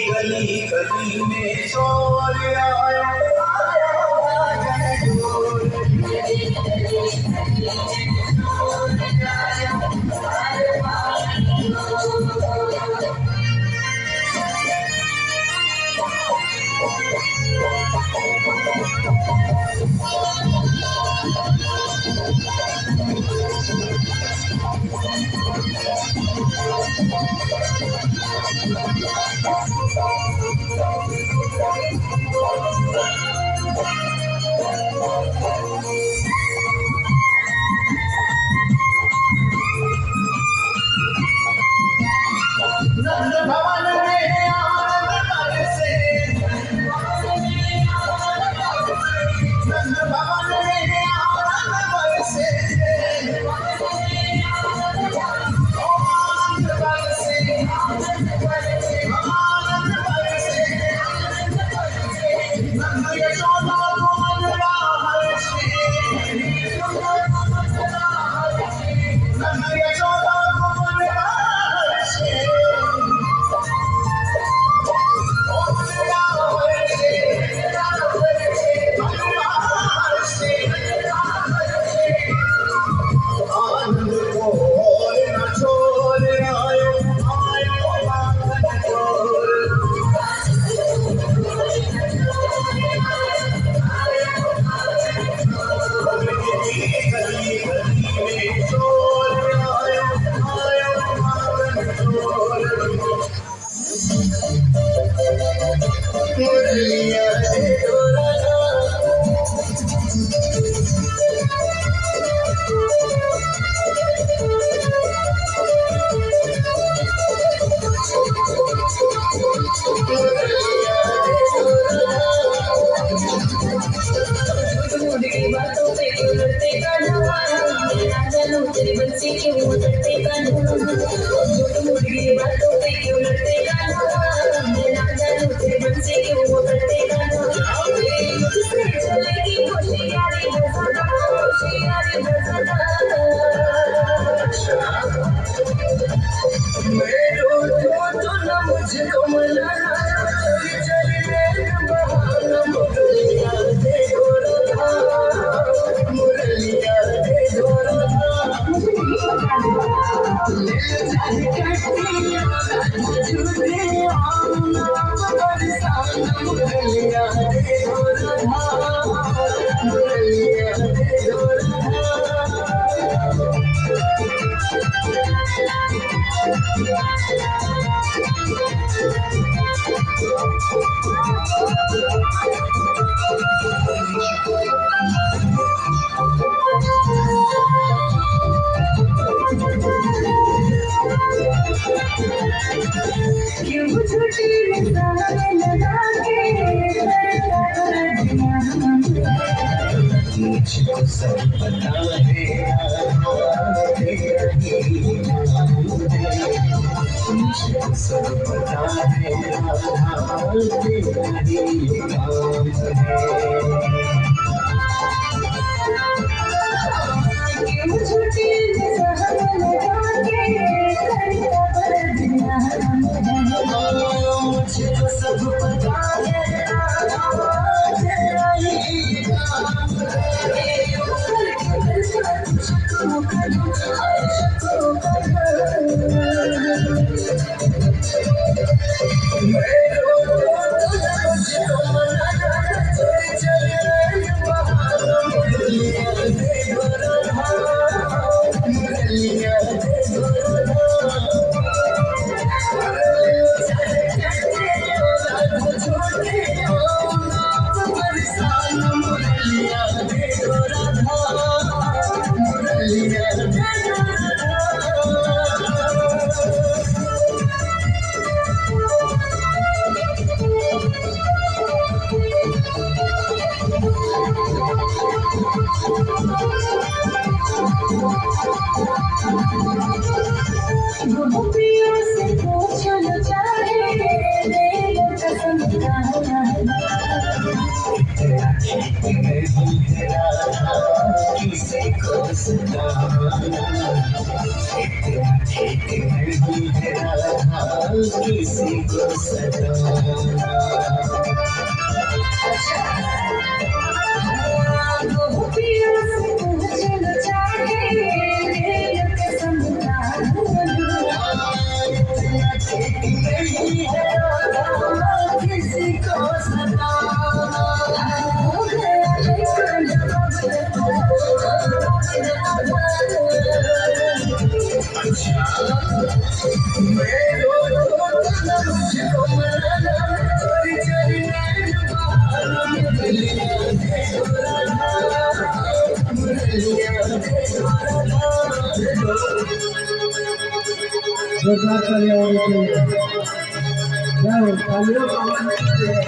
गली गली में शोर आया तेरे बच्चे के वो करते गाना मुर्गी बातों पे क्यों लड़ते गाना ना जानू तेरे बच्चे के वो करते गाना जिससे चलेगी होशियारी बजाना मेरे तो ना मुझको मनाना चली मेरे बहाना मुरलिया दे गोरा मुरलिया दे गोरा मुझको सब पता है मुझको सब पता है मुझको सब पता है मुझको मनाना चले गोपियों से पूछना चाहे दिल कसम तेरा ठीक नहीं है राधा किसी को सताना तेरा ठीक नहीं है राधा किसी को सताना गोपियों से पूछना चाहे दिल कसम नहीं है राधा किसी को सताना हो गया है मैं रो मुझको मनाना चोरी चोरी नैन बहाना मुरलिया दे मुरलिया दे जोरदार तालियां होनी चाहिए। जय हो, तालियों का आवाज चाहिए।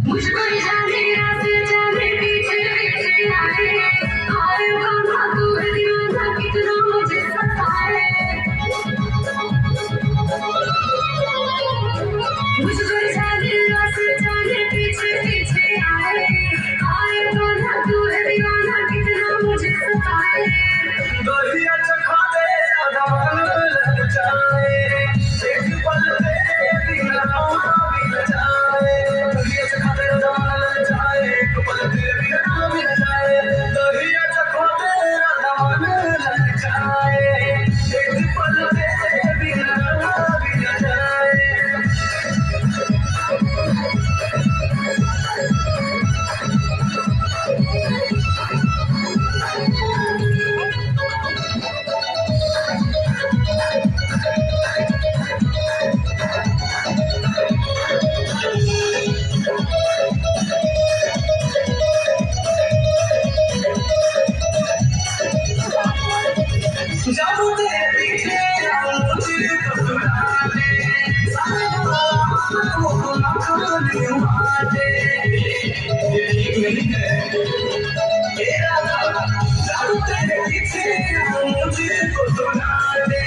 मुझको जाने रास्ते जाने पीछे पीछे आए आए कान्हा तू है दीवाना कितना मुझे सताए मुझको जाने रास्ते जाने पीछे पीछे आए आए कान्हा तू है दीवाना कितना मुझे सताए दहिया चखा दे राधा मन लग जाए एक पल तेरे बिना मिल जाए दहिया चखा दे राधा मन लग जाए एक पल तेरे बिना मिल जाए दहिया चखा दे राधा मन लग जाए एक पल तेरे बिना मिल जाए जादू तेरे पीछे मुझे पकड़ाने सारे को नखरे मारे नहीं है तेरा जादू तेरे पीछे मुझे पकड़ाने